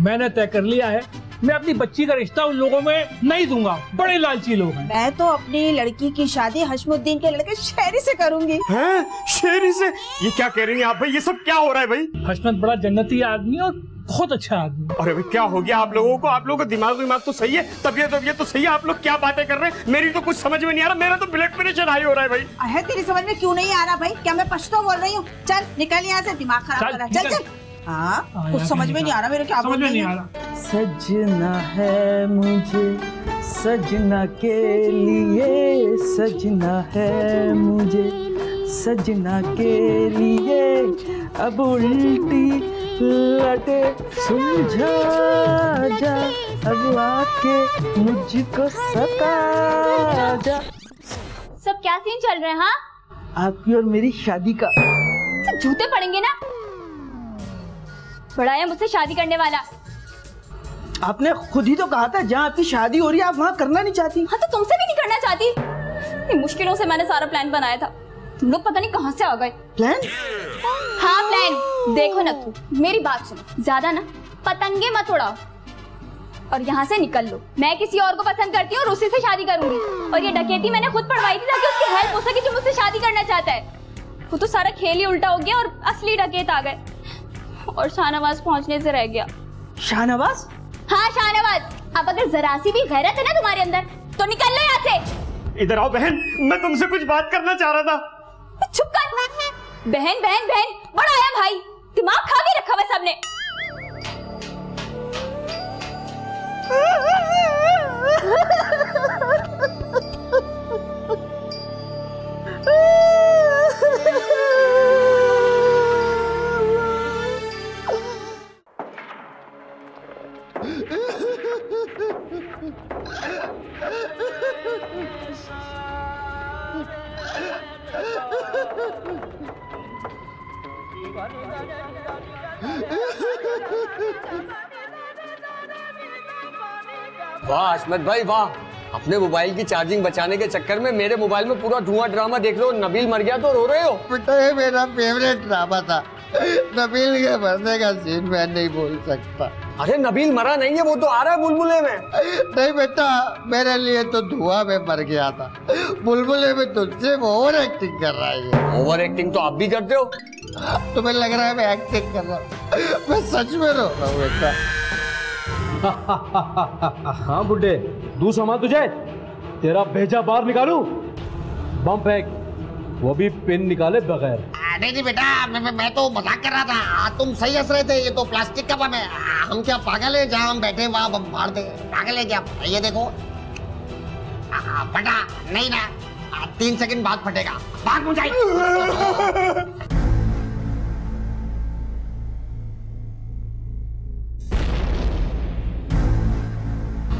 मैंने तय कर लिया है, मैं अपनी बच्ची का रिश्ता उन लोगों में नहीं दूंगा, बड़े लालची लोग हैं। मैं तो अपनी लड़की की शादी हशमुद्दीन के लड़के शेरी से करूंगी। हैं? शेरी से? ये क्या कह रही हैं आप भाई? ये सब क्या हो रहा है भाई? हशमत बड़ा जन्नती आदमी और बहुत अच्छा आदमी। अरे भाई क्या हो गया आप लोगों को? आप लोगों का दिमाग तो सही है, तबीयत तो सही है, आप लोग क्या बातें कर रहे हैं? मेरी तो कुछ समझ में नहीं आ रहा, मेरा तो ब्लड प्रेशर हाई हो रहा है भाई। अरे तेरी समझ में क्यों नहीं आ रहा भाई? क्या मैं पछतो बोल रही हूँ? चल निकल यहाँ से, दिमाग खराब कर रहा है। चल। हाँ कुछ समझ में नहीं आ रहा मेरे, क्या समझ में नहीं आ रहा। सजना है मुझे सजना के लिए, सजना है मुझे सजना के लिए, अब उल्टी लटे सुलझा जा, अब आके मुझको सता जा। सब क्या सीन चल रहे हैं? हाँ आपकी और मेरी शादी का। सब जूते पड़ेंगे ना, बड़ा है मुझसे शादी करने वाला। आपने खुद ही तो कहा था जहाँ आपकी शादी हो रही है आप वहाँ करना नहीं चाहती। हाँ तो तुमसे भी नहीं करना चाहती। इतनी मुश्किलों से मैंने सारा प्लान बनाया था, तुम लोग पता नहीं कहाँ से आ गए। प्लान? हाँ प्लान। देखो नथु, मेरी बात सुनो, ज्यादा ना पतंगे मत उड़ाओ। और यहाँ से निकल लो। मैं किसी और को पसंद करती हूँ और उसी से शादी करूंगी। और ये डकैती मैंने खुद पढ़वाई थी ताकि उसकी हेल्प हो सके जो मुझसे शादी करना चाहता है। वो तो सारा खेल ही उल्टा हो गया और असली डकैत आ गए और शाहनवाज पहुंचने से रह गया। शाहनवाज? हाँ शाहनवाज। अब अगर जरा सी भी गैरत है ना तुम्हारे अंदर तो निकल लो यहाँ से। इधर आओ बहन, मैं तुमसे कुछ बात करना चाह रहा था। चुप कर। बहन बहन बहन, बड़ा आया भाई, दिमाग खा के रखा हुआ सबने। वाह हशमत भाई वाह, अपने मोबाइल की चार्जिंग बचाने के चक्कर में मेरे मोबाइल में पूरा धुआं ड्रामा देख लो। नबील मर गया तो रो रहे हो? बेटा ये मेरा फेवरेट ड्रामा था। नबील के मरने का सीन मैं नहीं बोल सकता। अरे नबील मरा नहीं है, वो तो आ रहा है बुलबुले में। नहीं बेटा, मेरे लिए तो धुआं में मर गया था। बुलबुले में तुझसे वो ओवर एक्टिंग कर रहा है। ओवर एक्टिंग तो आप भी करते हो। तुम्हें लग रहा है मैं एक्टिंग कर रहा हूँ, मैं सच में रो रहा हूँ बेटा। हाँ बुड्ढे, दूर संभाल तुझे, तेरा भेजा बाहर निकालूं? बम फेंक, वो भी पिन निकाले बगैर। नहीं बेटा, मैं तो मजाक कर रहा था। तुम सही हंस रहे थे। ये तो प्लास्टिक का बम है। हम क्या पागल है? जहाँ हम बैठे वहाँ बम फाड़ दे। पागल है क्या? ये देखो फटा नहीं ना, 3 सेकंड बाद फटेगा। भाग मुझे।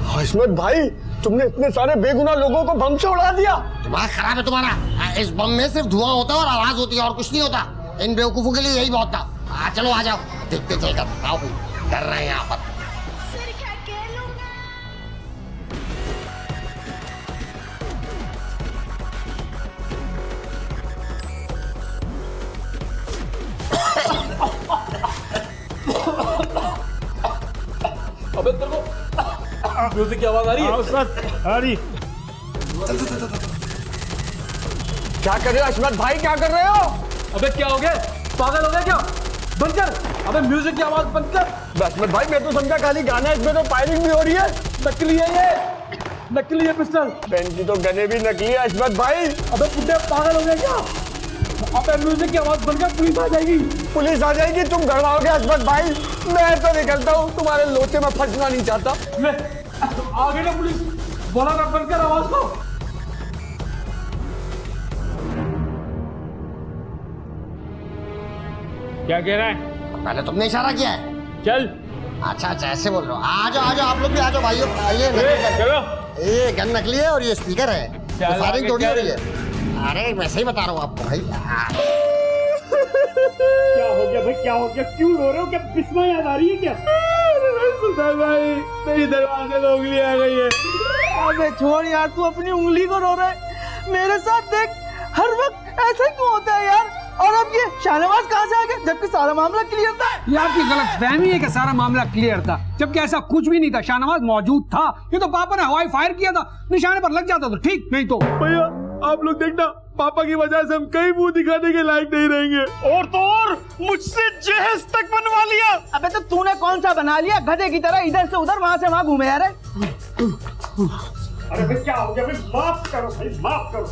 हशमत भाई, तुमने इतने सारे बेगुनाह लोगों को बम से उड़ा दिया। दिमाग खराब है तुम्हारा। इस बम में सिर्फ धुआं होता है और आवाज होती है और कुछ नहीं होता। इन बेवकूफों के लिए यही बहुत था। चलो आ जाओ, देखते चलकर। आओ भाई, डर रहे हैं यहाँ पर। अबे तेरे को म्यूजिक की आवाज आ रही है? आ रही। क्या कर रहे हो हशमत भाई, क्या कर रहे हो? अबे क्या हो गया, पागल हो गया क्या? बंद कर, अबे म्यूजिक की आवाज बंद कर। हशमत भाई मैं तो समझा खाली गाना है, इसमें तो फायरिंग भी हो रही है। नकली है ये, नकली है पिस्टल। पेन की तो गने भी नकली है हशमत भाई। अबे बुड्ढे पागल हो गया क्या? अबे म्यूजिक की आवाज बंद कर, पुलिस आ जाएगी। पुलिस आ जाएगी? तुम गड़बड़ाओगे हशमत भाई। मैं तो निकलता हूँ, तुम्हारे लोचे में फंसना नहीं चाहता। आगे ना पुलिस, बोला ना बंद कर आवाज को। क्या कह रहा है? पहले तुमने इशारा किया है। चल। अच्छा ऐसे बोल रहे हो। आ जाओ आप लोग भी आ जाओ भाइयों। ये गन नकली है और ये स्पीकर है, तो फायरिंग थोड़ी हो रही है। अरे मैं सही बता रहा हूँ आपको भाई। क्या हो गया भाई, क्या हो गया? क्यों रो रहे हो? क्या बिस्मा याद आ रही है क्या? सुल्तान भाई, मेरी दरवाजे में उंगली आ गई है। अबे छोड़ यार, तू अपनी उंगली को रो रहा है। मेरे साथ देख, हर वक्त ऐसा क्यों होता है यार? और अब ये शाहनवाज कहाँ से आ गया जबकि सारा मामला क्लियर था? ये आपकी गलतफहमी है कि सारा मामला क्लियर था, जबकि ऐसा कुछ भी नहीं था। शाहनवाज मौजूद था। ये तो पापा ने हवाई फायर किया था, निशाने पर लग जाता तो ठीक, नहीं तो। भैया आप लोग देखना, पापा की वजह से हम कहीं मुंह दिखाने के लायक नहीं रहेंगे। और तो और मुझसे जहेज तक बनवा लिया। अबे तो तूने कौन सा बना लिया? गधे की तरह इधर से उधर, वहाँ से वहाँ घूमे यार। अरे भाई क्या हो गया भाई? माफ करो भाई, माफ करो।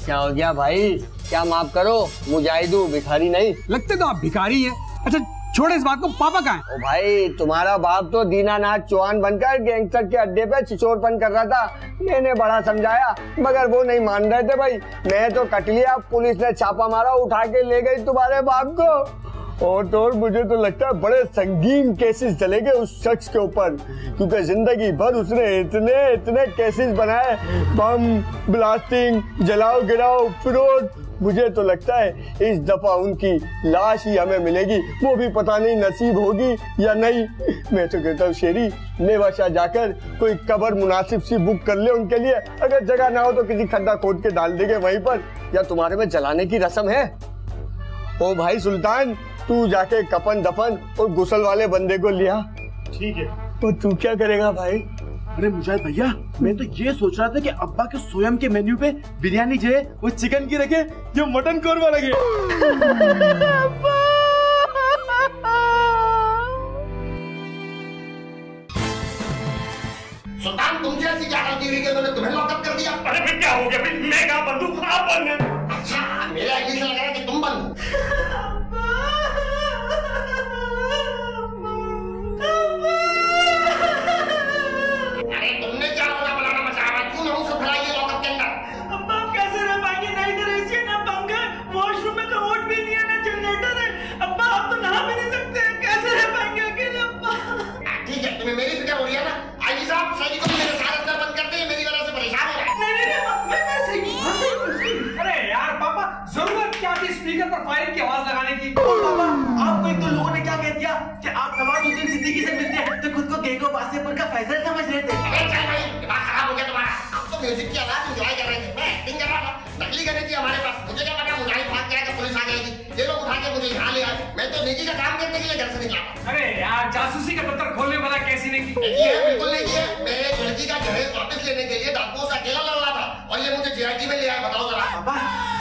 क्या हो गया भाई? क्या माफ करो? मुजाहिदू, भिखारी नहीं। लगते तो आप भिखारी है। अच्छा छोड़े इस बात को, पापा कहाँ है? ओ भाई, तुम्हारा बाप तो दीनानाथ चौहान बनकर गैंगस्टर के अड्डे पे छिछोरपन कर रहा था। मैंने बड़ा समझाया मगर वो नहीं मान रहे थे भाई। मैं तो कट लिया, पुलिस ने छापा मारा, उठा के ले गई तुम्हारे बाप को। और तो और मुझे तो लगता है बड़े संगीन केसेस चलेंगे उस शख्स के ऊपर, क्योंकि जिंदगी भर उसने इतने केसेस बनाए, बम ब्लास्टिंग, जलाओ गिराओ, फ्रॉड। मुझे तो लगता है इस दफा उनकी लाश ही हमें मिलेगी, वो भी पता नहीं नसीब होगी या नहीं। मैं तो कहता हूँ शेरी, नेवाशा जाकर कोई कब्र मुनासिब सी बुक कर ले उनके लिए। अगर जगह ना हो तो किसी खड्डा खोद के डाल देंगे वहीं पर। या तुम्हारे में जलाने की रस्म है? ओ भाई सुल्तान, तू जाके कफन दफन और गुसल वाले बंदे को लिया। ठीक है तो तू क्या करेगा भाई? अरे मुजाहिद भैया, मैं तो ये सोच रहा था कि अब्बा के स्वयं के मेन्यू पे बिरयानी जो है वो चिकन की रखे या मटन कौरमा लगे। सुल्तान, तुमसे ऐसी क्या गलती हुई कि उन्होंने तुम्हें लॉकअप कर दिया? अरे फिर क्या हो गया? मैं कहाँ बंद हूँ? आप बंद हैं। अच्छा, मेरा आईडी से लग रहा है कि तुम बंद हो। अरे तुमने क्या रोना बनाना मचा रहा? क्यों ना उसे फैलाइए लॉकअप के अंदर? अब्बा आप कैसे रह पाएंगे? ना इधर एसी है, ना पंखा है, वॉशरूम में कमोड भी नहीं है, ना जनरेटर है। अब्बा आप तो नहा भी नहीं सकते, कैसे रह पाएंगे अकेले अब्बा? ठीक है, तुम्हें मेरी फिक्र हो रही है ना? आईजी साहब, सही को मेरे साथ अंदर बंद कर दे, मेरी वजह से परेशान हो रहा है। मैं सही। अरे यार पापा, जरूरत क्या थी स्पीकर पर फायर की आवाज लगाने की? पापा, आपको एक दो लोगों ने क्या कह दिया कि आप नवाजुद्दीन सिद्दीकी से मिलते हैं तो खुद को गेगो वासेपुर का फैसल समझ रहे थे। अरे चल भाई, दिमाग खराब हो गया तुम्हारा। हम तो म्यूजिक की आवाज एंजॉय कर रहे थे, मैं एक्टिंग कर रहा था। नकली गने थी हमारे पास, मुझे क्या पता मुजाहिद भाग गया तो पुलिस आ जाएगी। ये लोग उठा के मुझे यहाँ ले आए, मैं तो नेकी का काम करने के लिए घर से निकला था। अरे यार, जासूसी का पत्र खोलने वाला कैसी ने की? ये बिल्कुल नहीं किया। मैं एक लड़की का जहेज वापस लेने के लिए डाकुओं से अकेला लड़ रहा था और ये मुझे जेआईटी में ले आए। बताओ जरा। पापा,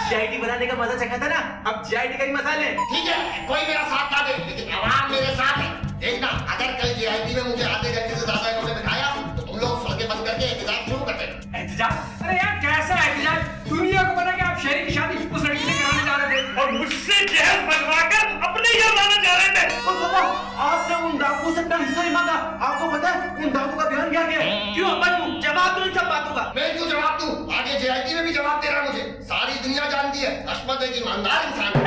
जेआईटी बनाने का मजा चखा था ना, अब जेआईटी का ही मसाले। ठीक है, कोई मेरा साथ ना दे, लेकिन आवाम मेरे साथ है। देखना, अगर कल जेआईटी में मुझे आधे घंटे से ज्यादा इन्होंने दिखाया तो तुम लोग सड़कें बंद करके एहतजाज शुरू कर देना। एहतजाज? अरे यार कैसा एहतजाज? दुनिया को पता कि आप शहरी की शादी उस लड़की से कराने जा रहे थे और मुझसे जहेज बनवाकर अपने यहाँ लाना जा रहे थे। और पापा, आपने उन डाकू से अपना हिस्सा नहीं मांगा। आपको पता है उन डाकू का बयान क्या है? क्यों अब्बा, तुम जवाब दो इन सब बातों का। मैं क्यों जवाब दूं? आगे जेआईटी में भी जवाब दे रहा मुझे। सारी दुनिया जानती है अशमत एक ईमानदार इंसान है।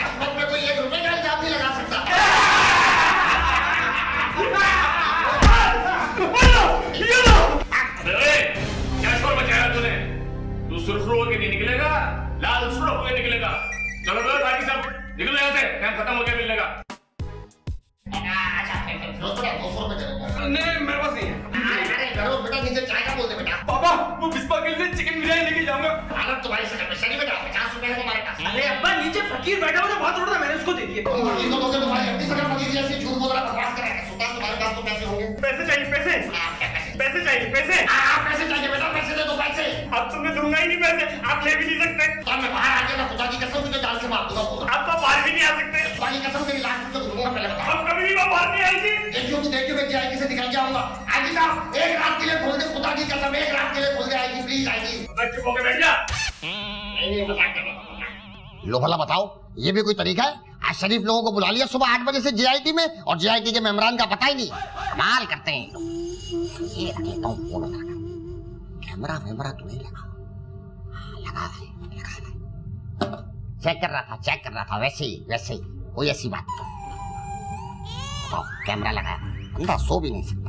अशमत में कोई 1 रुपए का इल्जाम नहीं लगा सकता। क्या शोर मचाया तूने? तू सुरखरू होकर नहीं निकलेगा, लाल सुरख होकर निकलेगा। चलो चलो बाकी सब निकलो यहाँ से, टाइम खत्म हो गया मिलने का। नहीं, मेरे पास नहीं है। अरे घरों बेटा, नीचे चाय का बोल दे बेटा। पापा, वो बिस्वा के लिए चिकन बिरयानी लेके जाऊंगा। हालत तुम्हारी शक्ल में शरीर बेटा, 50 रुपए है तुम्हारे पास। अरे अब्बा, नीचे फकीर बैठा हुआ था, बहुत रोड़ा था, मैंने उसको दे दिए। तुम फकीर को दोगे, तुम्हारी अपनी शक्ल फकीर जैसी झूठ बोल रहा, बकवास कर रहा है। सुल्तान, तुम्हारे पास तो पैसे होंगे। पैसे चाहिए, पैसे पैसे चाहिए, पैसे। पैसे चाहिए बेटा, पैसे दे दो, पैसे। अब तुम्हें दूंगा ही नहीं पैसे, आप ले भी नहीं सकते। तो मैं बाहर आके ना खुदा की कसम तुझे जान से मार दूंगा। आप तो बाहर भी नहीं आ सकते। खुदा की कसम तेरी लाश से गुजरूंगा, पहले बता। अब कभी भी मैं बाहर नहीं आई थी। देखियो मैं जेआईटी से निकल जाऊंगा। आईजी साहब, एक रात के लिए खोल दे, खुदा की कसम, एक रात के लिए खोल दे आईजी, प्लीज आईजी। चुप होकर बैठ जा। नहीं, मजाक कर रहा। लो भला बताओ, ये भी कोई तरीका है? आज शरीफ लोगों को बुला लिया सुबह 8 बजे से जेआईटी में, और जेआईटी के मेंबरान का पता ही नहीं। कमाल करते हैं लोग। ये रख लेता हूँ फोन उठाकर। कैमरा तो नहीं लगा? लगा है। चेक कर रहा था, वैसे ही कोई ऐसी बात तो बताओ। कैमरा लगाया, अंधा सो भी नहीं सकता।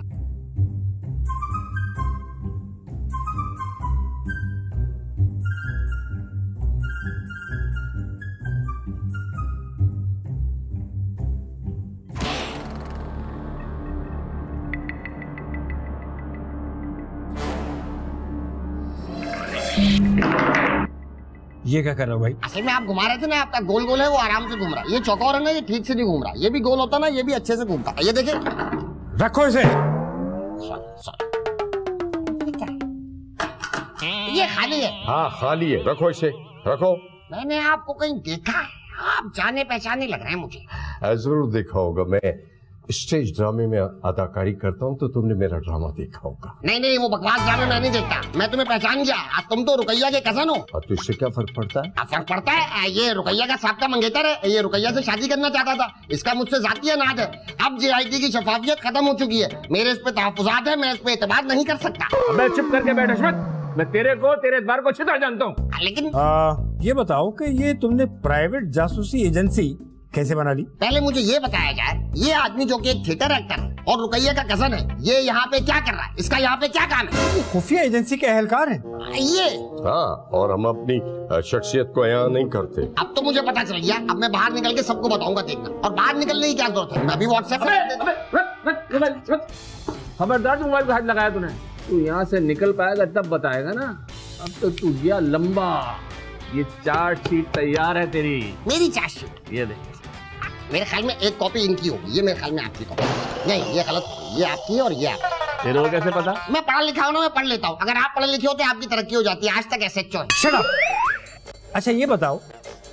ये क्या कर रहा हो भाई? असल में आप घुमा रहे थे ना, आपका गोल गोल है वो आराम से घूम रहा है। ये चौकोर है ना, ये ठीक से नहीं घूम रहा। ये भी गोल होता ना, ये भी अच्छे से घूमता। ये देखिए, रखो इसे। ये खाली है। हाँ खाली है, रखो इसे, रखो। मैंने आपको कहीं देखा है, आप जाने पहचाने लग रहे हैं मुझे। जरूर देखा होगा, मैं स्टेज ड्रामे में अदाकारी करता हूँ, तो तुमने मेरा ड्रामा देखा होगा। नहीं, वो बकवास ड्रामे मैं नहीं देखता। मैं तुम्हें पहचान गया, तुम तो रुकैया के कजन हो। और तो इससे क्या फर्क पड़ता है? फर्क पड़ता है, ये रुकैया का साहब मंगेतर है। ये रुकैया से शादी करना चाहता था, इसका मुझसे जाती नाज है। अब जेआईटी की शफाफियत खत्म हो चुकी है, मेरे इस पे तहफ्फुज़ात है, मैं इस पे एतबार नहीं कर सकता। अबे चुप करके बैठ अशमत, मैं तेरे एतबार को अच्छी तरह जानता हूँ। लेकिन ये बताओ कि ये तुमने प्राइवेट जासूसी एजेंसी कैसे बना ली? पहले मुझे ये बताया जाए, ये आदमी जो कि एक थिएटर एक्टर है और रुकैया का कजन है, ये यहाँ पे क्या कर रहा है? इसका यहाँ पे क्या काम है? खुफिया एजेंसी के अहलकार है ये। हाँ, और हम अपनी शख्सियत को यहाँ नहीं करते। अब तो मुझे पता चल गया, अब मैं बाहर निकल के सबको बताऊंगा, देखना। और बाहर निकलने की क्या जरूरत है, मैं अभी व्हाट्सएप खबरदार, मोबाइल को हाथ लगाया तूने। तू यहाँ से निकल पाएगा तब बताएगा ना। अब तो तू गया लंबा। ये चार्ट शीट तैयार है तेरी। मेरी चार्ट शीट? ये देख। मेरे ख्याल में एक कॉपी इनकी होगी, ये मेरे ख्याल में आपकी कॉपी नहीं, ये गलत, ये आपकी है और ये आपकी। तेरे को कैसे पता? मैं पढ़ा लिखा हूँ ना, मैं पढ़ लेता हूँ। अगर आप पढ़े लिखे होते आपकी तरक्की हो जाती है। आज तक SHO है। Shut up. अच्छा ये बताओ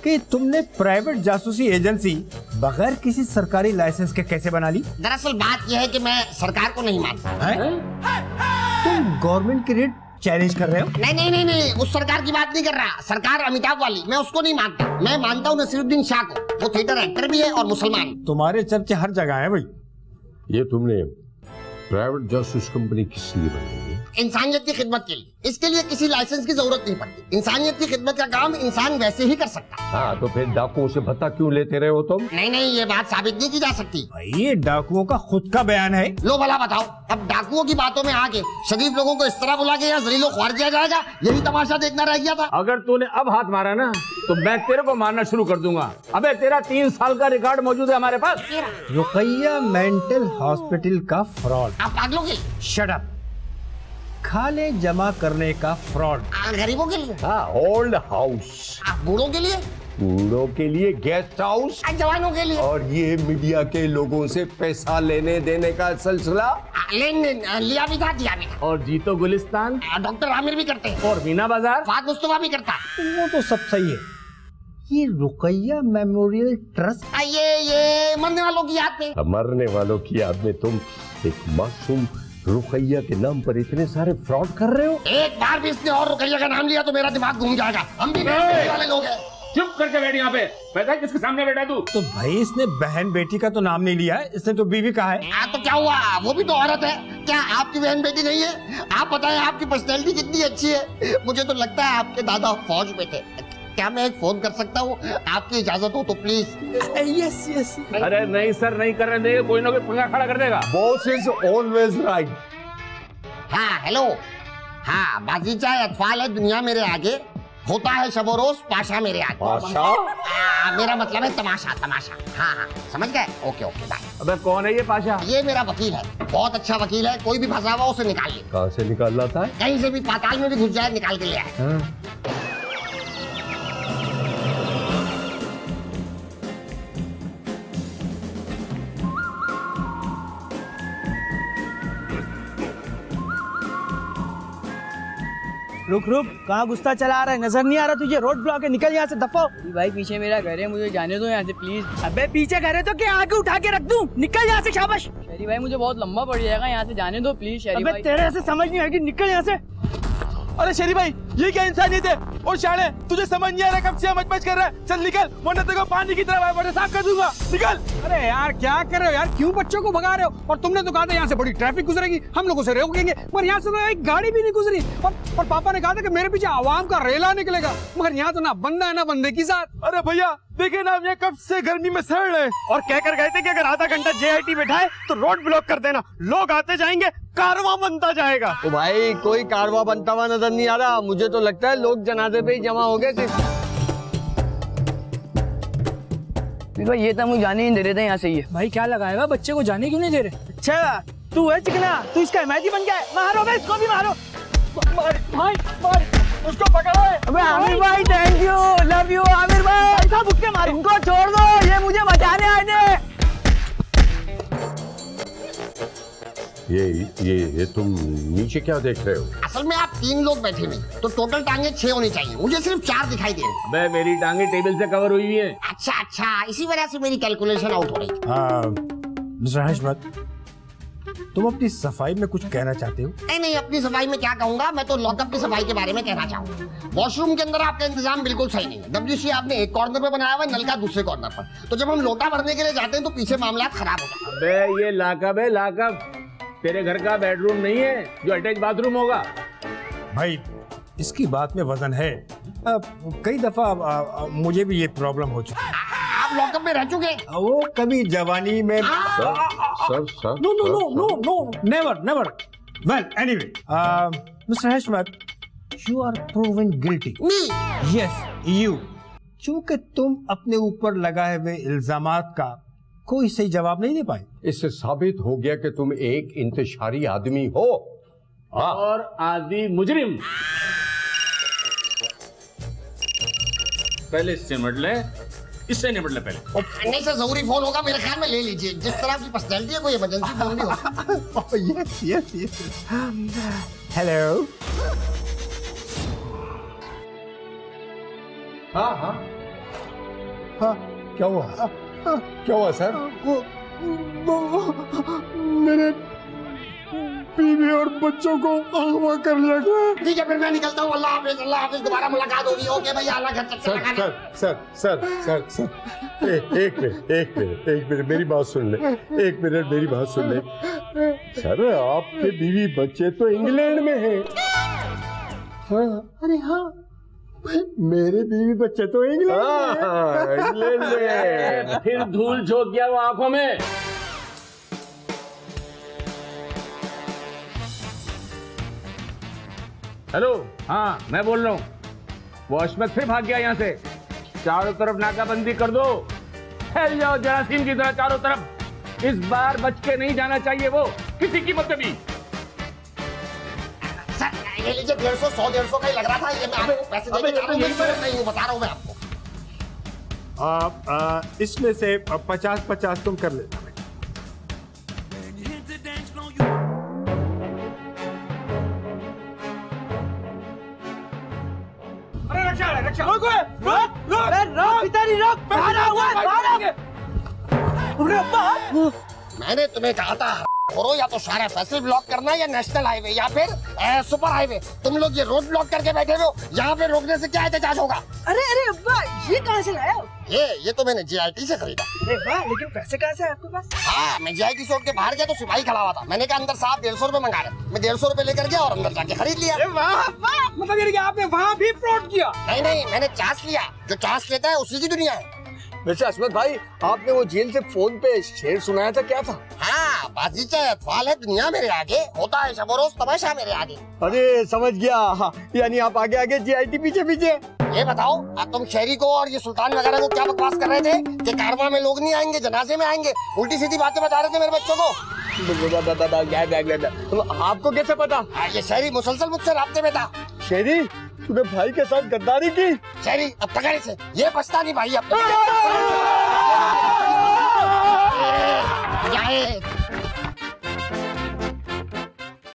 कि तुमने प्राइवेट जासूसी एजेंसी बगैर किसी सरकारी लाइसेंस के कैसे बना ली? दरअसल बात यह है कि मैं सरकार को नहीं मानता। तुम गवर्नमेंट की रेट चैलेंज कर रहे हो? नहीं, उस सरकार की बात नहीं कर रहा। सरकार अमिताभ वाली, मैं उसको नहीं मानता। मैं मानता हूँ नसीरुद्दीन शाह को। वो थिएटर एक्टर भी है और मुसलमान। तुम्हारे चर्चे हर जगह है भाई। ये तुमने प्राइवेट जासूस कंपनी किस लिए बनाई है? इंसानियत की खिदमत के लिए। इसके लिए किसी लाइसेंस की जरूरत नहीं पड़ती। इंसानियत की खिदमत का काम इंसान वैसे ही कर सकता है। हाँ, तो फिर डाकुओं से भत्ता क्यों लेते रहे हो तुम? नहीं, ये बात साबित नहीं की जा सकती। ये डाकुओं का खुद का बयान है। लो भला बताओ, अब डाकुओं की बातों में आके शरीफ लोगों को इस तरह बुला के या जलीलो ख्वार किया जाएगा, यही तमाशा देखना रह गया था। अगर तूने अब हाथ मारा ना तो मैं तेरे को मारना शुरू कर दूंगा। अबे तेरा 3 साल का रिकॉर्ड मौजूद है हमारे पास। रुकैया मेंटल हॉस्पिटल का फ्रॉड। आप पागलों के शट अप। खाने जमा करने का फ्रॉड। गरीबों के लिए। हाँ, ओल्ड हाउस। बूढ़ों के लिए। बूढ़ों के लिए गेस्ट हाउस। जवानों के लिए। और ये मीडिया के लोगों से पैसा लेने देने का सिलसिला। लिया भी था, दिया भी था। और जीतो गुलिस्तान डॉक्टर आमिर भी करते हैं। और मीना बाजार फात मुस्तफा भी करता। वो तो सब सही है। ये रुकैया मेमोरियल ट्रस्ट, ये मरने वालों की याद में। मरने वालों की याद में तुम एक मासूम रुकैया के नाम पर इतने सारे फ्रॉड कर रहे हो? एक बार भी इसने और रुकैया का नाम लिया तो मेरा दिमाग घूम जाएगा। हम भी वाले लोग हैं। चुप करके बैठ यहाँ पे। बैठा किसके सामने बैठा तू? तो भाई इसने बहन बेटी का तो नाम नहीं लिया है, इसने तो बीवी कहा है। तो क्या हुआ, वो भी तो औरत है। क्या आपकी बहन बेटी नहीं है? आप बताएं, आपकी पर्सनैलिटी कितनी अच्छी है। मुझे तो लगता है आपके दादा फौज में थे। क्या मैं एक फोन कर सकता हूँ? आपकी इजाजत हो तो प्लीज। यस। अरे नहीं सर, नहीं करने देगा। कोई ना कोई पंगा खड़ा कर देगा। Boss is always right. हाँ हेलो, हाँ बाजीचा अतफाल है दुनिया मेरे आगे, होता है शबो रोज पाशा मेरे आगे। पाशा? मेरा मतलब है तमाशा। हाँ, समझ गए? Okay bye. अबे कौन है ये पाशा? ये मेरा वकील है, बहुत अच्छा वकील है। कोई भी फंसा हुआ उसे निकाल ले। कहाँ से निकाल लाता है? कहीं से भी, पाताल में भी घुस जाए, निकाल के ले आए। रुक कहाँ गुस्सा चला आ रहा है? नजर नहीं आ रहा तुझे? रोड ब्लॉक है, निकल यहाँ से, दफो। भाई पीछे मेरा घर है, मुझे जाने दो यहाँ से प्लीज। अबे पीछे घर है तो क्या आगे उठा के रख दूं? निकल यहाँ से, शाबाश। शरी भाई मुझे बहुत लंबा पड़ जाएगा, यहाँ से जाने दो प्लीज शरी भाई। तेरे ऐसे समझ नहीं आएगी, निकल यहाँ से। अरे शरी भाई, ये क्या इंसानियत है? और शाले, तुझे समझ नहीं आ रहा कब से मच कर रहा है? चल निकल, वरना तेरे को पानी की तरह बड़े साफ कर दूंगा। निकल। अरे यार क्या कर रहे हो यार, क्यों बच्चों को भगा रहे हो? और तुमने तो कहा था यहाँ से बड़ी ट्रैफिक गुजरेगी, हम लोगों से रोकेंगे, पर यहाँ से तो एक गाड़ी भी नहीं गुजरी। और पापा ने कहा था कि मेरे पीछे आवाम का रेला निकलेगा, मगर यहाँ तो ना बंदा है ना बंदे की साथ। अरे भैया देखे ना, हम ये कब से गर्मी में सड़ रहे, और कहकर गए थे कि अगर आधा घंटा JIT बैठाए तो रोड ब्लॉक कर देना, लोग आते जाएंगे, कारवां बनता जाएगा। तो भाई कोई कारवां बनता हुआ नजर नहीं आ रहा। मुझे तो लगता है लोग जनाजे पे ही जमा हो गए थे। भाई ये तो मुझे जाने ही नहीं दे रहे थे यहाँ से। ये भाई क्या लगाएगा, बच्चे को जाने क्यों नहीं दे रहे? अच्छा तू है चिकना, तू इसका हिमायती बन गया है। मारो भाई, इसको भी मारो। मार उसको पकड़ो। अबे आमिर भाई thank you, love you Aamir भाई। ऐसा बुक्के मारो, इनको छोड़ दो, ये मुझे बचाने आए थे। ये तुम नीचे क्या देख रहे हो? असल में आप 3 लोग बैठे हुए, तो टोटल टांगे 6 होनी चाहिए, मुझे सिर्फ 4 दिखाई दे रही। अबे मेरी टांगे टेबल से कवर हुई है। अच्छा, इसी वजह से मेरी कैलकुलेशन आउट हो रही। मिस्टर हशमत, तुम अपनी सफाई में कुछ कहना चाहते हो? नहीं, अपनी सफाई में क्या कहूंगा, मैं तो लॉकअप की सफाई के बारे में कहना चाहूंगा। वॉशरूम के अंदर आपका इंतजाम बिल्कुल सही नहीं है। WC आपने एक कॉर्नर पे बनाया हुआ है, नल का दूसरे कॉर्नर पर, तो जब हम लोटा भरने के लिए जाते हैं तो पीछे मामला खराब हो जाता है। अबे ये लॉकअप है, लॉकअप। तेरे घर का बेडरूम नहीं है जो अटैच बाथरूम होगा। भाई इसकी बात में वजन है। कई दफा मुझे भी ये प्रॉब्लम हो चुकी है। आप लॉकअप में रह चुके? वो कभी जवानी में। Sir no never. Well anyway, mister Hashmat, you are proven guilty. Me? Yes you. चूंकि तुम अपने ऊपर लगाए हुए इल्जामात का कोई सही जवाब नहीं दे पाए, इससे साबित हो गया कि तुम एक इंतशारी आदमी हो। और आदि मुजरिम। पहले सिमट ले, इससे निपट ले पहले। खाने से जरूरी फोन होगा मेरे ख्याल में, ले लीजिए। जिस तरह की पर्सनैलिटी है, कोई इमरजेंसी फोन भी होगा। Yes hello. हाँ, क्या हुआ सर? मेरे बीवी और बच्चों को अगवा कर लिया गया। ठीक है, फिर मैं निकलता हूँ। अल्लाह हाफिज, अल्लाह हाफिज। दोबारा मुलाकात होगी। ओके भैया, अल्लाह घर तक लगाना। सर एक मिनट मेरी बात सुन ले। एक मिनट मेरी बात सुन ले। सर आपके बीवी बच्चे तो इंग्लैंड में हैं। हाँ, अरे हाँ, मेरे बीवी बच्चे तो इंग्लैंड में। फिर धूल झोंक गया वो आंखों में। हेलो, हाँ मैं बोल रहा हूँ। वो अशमत फिर भाग गया यहाँ से। चारों तरफ नाकाबंदी कर दो, फैल जाओ जरासीम की तरह चारों तरफ। इस बार बच के नहीं जाना चाहिए वो, किसी कीमत पे भी। सर ये लीजिए, 150, 100, 150 का ही लग रहा था। ये मैं आपको पैसे देके जा रहा हूँ, नहीं हूँ, बता रहा हूँ मैं आपको। इसमें से 50-50 तुम कर लेना। मैंने तुम्हें कहा था करो, या तो सारा फैसल ब्लॉक करना, या नेशनल हाईवे, या फिर सुपर हाईवे। तुम लोग ये रोड ब्लॉक करके बैठे हो। यहाँ पे रोकने से क्या एहतजाज होगा? अरे अब्बा, ये कहाँ से लाया? ये तो मैंने JIT से खरीदा। अरे वाह, लेकिन पैसे कहाँ से है आपके पास? हाँ, मैं JIT से उठ के बाहर गया तो सिपाही खड़ा हुआ था। मैंने कहा अंदर साहब 150 रुपए मंगा रहे। मैं 150 रुपए लेकर गया और अंदर जाके खरीद लिया। मतलब ये आपने वहाँ भी फ्रॉड किया? नहीं, मैंने चांस लिया। जो चांस लेता है उसी की दुनिया है। वैसे अशमत भाई, आपने वो जेल से फोन पे शेर सुनाया था, क्या था? हाँ, बाजीचा अतफाल है दुनिया मेरे आगे, होता है शब रोज तमाशा मेरे आगे। अरे समझ गया, यानी आप आगे आगे JIT पीछे पीछे। ये बताओ, अब तुम शहरी को और ये सुल्तान वगैरह को क्या बकवास कर रहे थे कि कारवां में लोग नहीं आएंगे, जनाजे में आएंगे? उल्टी सीधी बातें बता रहे थे मेरे बच्चों को। आपको कैसे पता? ये शहरी मुसलसल मुझसे राब्ते में था। शहरी, तूने भाई के साथ गद्दारी की? शहरी, अब पकड़ इसे। ये बचता नहीं भाई, अब